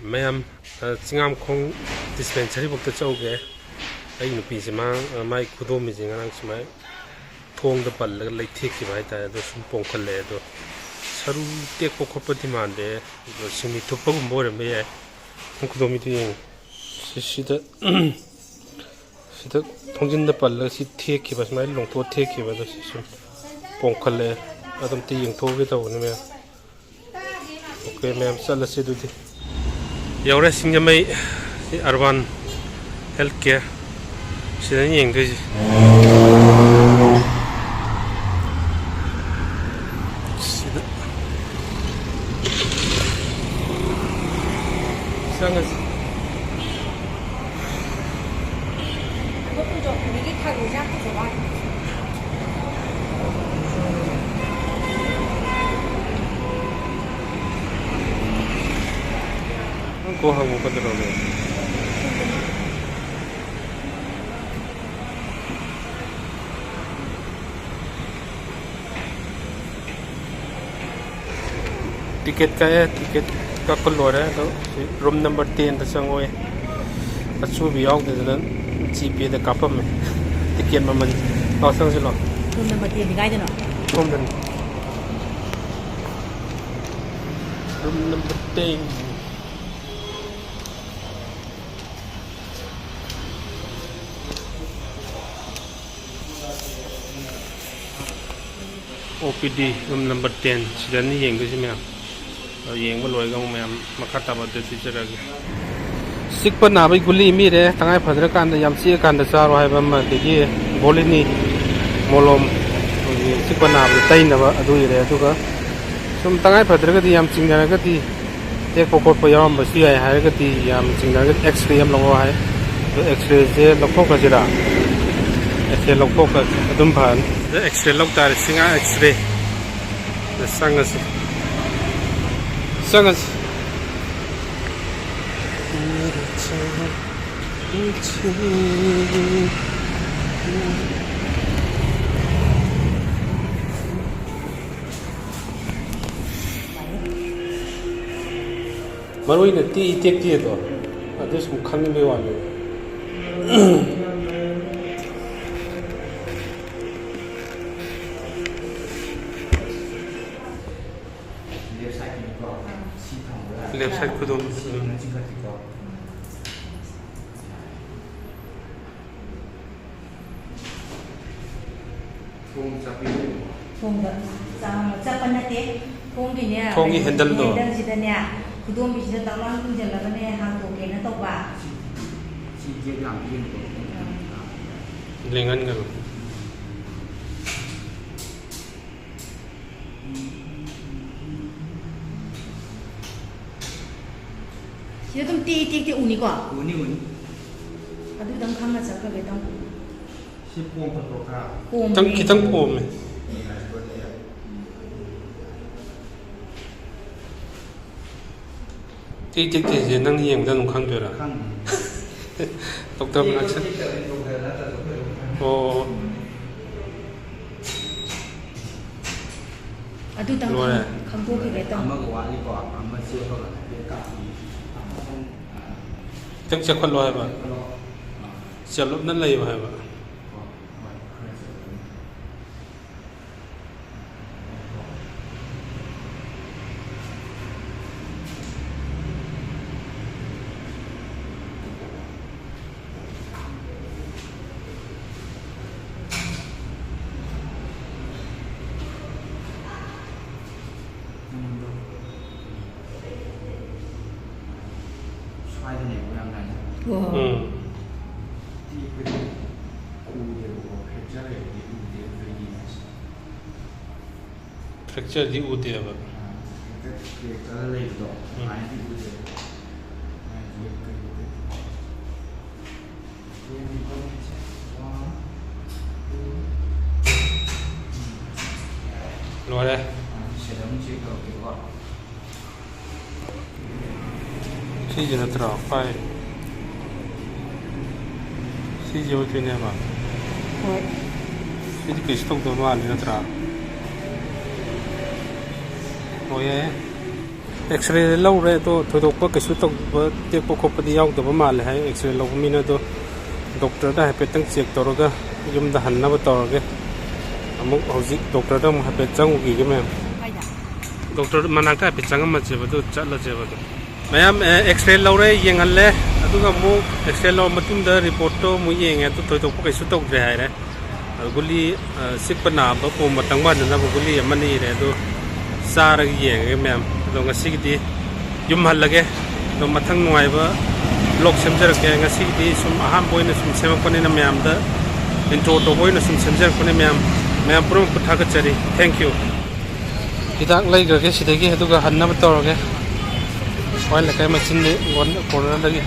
Ma'am, Singam Kong dispensary book the choke. I know piece my kudom is in an my tongue the pal like take it right at the Sumpon ledo. Saru take for corporate demand there, it was semi to put more than me. Kudomi she the Tongin the pal, she take it was my long to take it with the Ponkale. I don't think to it over me. Okay, ma'am, so let's do it. You're resting my urban healthcare. She's an English. Go home over the road. Ticket Kakolora, room number 10 the song way. That should be out the GP the government. Ticket moment. Oh, sounds a lot. Room number 10, the guide. Room number 10. OPD room number 10. Sidani English ma'am. Yang Loyang ma'am, Makataba the teacher. Sick Panabi Guli Mire, Tangai Padrakan, the Yamsi and the Saro Habama, the Ye, Bolini, Molom, Sipanab, the Tainava, Aduire, Tuga. Some Tangai Padraka, the Yam Singaragati, take for Yam, but see I Haragati, Yam Singarat, X-ray, Yamlawai, the X-ray, the Focusera, X-ray of Focus, Dumpan, the X-ray looked at Singer X-ray, the Sangas. Sangas. Maroina tea take theatre. This will come in one. Left side could only Tongi handle do. Kudum bisa taman pun jalan ni hang tu kena tahu ba. Lengan kan. Kita tu ti uni ko. Uni. Aduh dang khang macam apa betang. Si pom patoka. Tang kita pom. Ti nang yang dan khang tu lah. Doktor menaksa. Oh. Aduh dang khang tu betang. Amma gua ni ko amma si ko lah. Tang cakap loh apa? Cakap nan lagi apa? Fracture di ude apa? Luar ya? Si jenis terapai. Si jauh tu ni apa? Si di kistok tu mana ni terapai? Oh ya, ꯑꯦꯛꯁꯔꯦ ꯂꯧꯔꯦ ꯑꯗꯣ ꯊꯣꯏꯗꯣꯛꯄ ꯀꯩꯁꯨ ꯇꯧꯕ ꯇꯦꯛꯄ ꯈꯣꯠꯄꯗꯤ ꯌꯥꯎꯗꯕ ꯃꯥꯜꯂꯦ ꯍꯥꯏ ꯑꯦꯛꯁꯔꯦ ꯂꯧꯕ ꯃꯤꯅ ꯑꯗꯣ ꯗꯣꯛꯇꯔꯗ ꯍꯥꯏꯐꯦꯠꯇꯪ ꯆꯦꯛ ꯇꯧꯔꯒ ꯌꯨꯝꯗ ꯍꯟꯅꯕ ꯇꯧꯔꯒꯦ ꯑꯃꯨꯛ ꯍꯧꯖꯤꯛ ꯗꯣꯛꯇꯔꯗ ꯑꯃꯨꯛ ꯍꯥꯏꯐꯦꯠ ꯆꯪꯉꯨꯈꯤꯒꯦ ꯃꯌꯥꯝ ꯗꯣꯛꯇꯔ ꯃꯅꯥꯛꯇ ꯍꯥꯏꯐꯦꯠ ꯆꯪꯉꯝꯃꯁꯦꯕ ꯑꯗꯨ ꯆꯠꯂꯁꯦꯕ ꯑꯗꯨ ꯃꯌꯥꯝ ꯑꯦꯛꯁꯔꯦ ꯂꯧꯔꯦ ꯌꯦꯡꯍꯜꯂꯦ ꯑꯗꯨꯒ ꯑꯃꯨꯛ ꯑꯦꯛꯁꯔꯦ ꯂꯧꯔ ꯃꯇꯨꯡꯗ ꯔꯤꯄꯣꯔꯠꯇꯣ ꯑꯃꯨꯛ ꯌꯦꯡꯉꯦ ꯑꯗꯨ ꯊꯣꯏꯗꯣꯛꯄ ꯀꯩꯁꯨ ꯇꯧꯗ꯭ꯔꯦ ꯍꯥꯏꯔꯦ ꯒꯨꯂꯤ ꯆꯤꯛꯄ ꯅꯥꯕ ꯄꯣꯝꯕ ꯇꯪꯕꯥꯟꯗꯅꯕ ꯒꯨꯂꯤ ꯑꯃ ꯏꯔꯦ ꯑꯗꯨ ꯆꯥꯔꯒ ꯌꯦꯡꯉꯒꯦ ꯃꯌꯥꯝ ꯑꯗꯣ ꯉꯁꯤꯒꯤꯗꯤ ꯌꯨꯝ ꯍꯜꯂꯒꯦ ꯑꯗꯣ ꯃꯊꯪ ꯅꯨꯡꯉꯥꯏꯕ ꯕ꯭ꯂꯣꯛ ꯁꯦꯝꯖꯔꯛꯀꯦꯉꯁꯤꯒꯤꯗꯤ ꯁꯨꯝ ꯑꯍꯥꯟꯕ ꯑꯣꯏꯅ ꯁꯨꯝ ꯁꯦꯝꯃꯛꯄꯅꯤꯅ ꯃꯌꯥꯝꯗ ꯏꯟꯇ꯭ꯔꯣ ꯇꯧꯕ ꯑꯣꯏꯅ ꯁꯨꯝ ꯁꯦꯝꯖꯔꯛꯄꯅꯤ ꯃꯌꯥꯝ ꯄꯨꯝꯅꯃꯛꯄꯨ ꯊꯥꯒꯠꯆꯔꯤ ꯊꯦꯡꯛ ꯌꯨ ꯍꯤꯗꯥꯛ ꯂꯩꯈ꯭ꯔꯒꯦ ꯁꯤꯗꯒꯤ ꯑꯗꯨꯒ ꯍꯟꯅꯕ ꯇꯧꯔꯒꯦ ꯋꯥꯏ ꯂꯩꯀꯥꯏ ꯃꯆꯤꯟꯗꯤ ꯀꯣꯔꯅꯔꯗꯒꯤ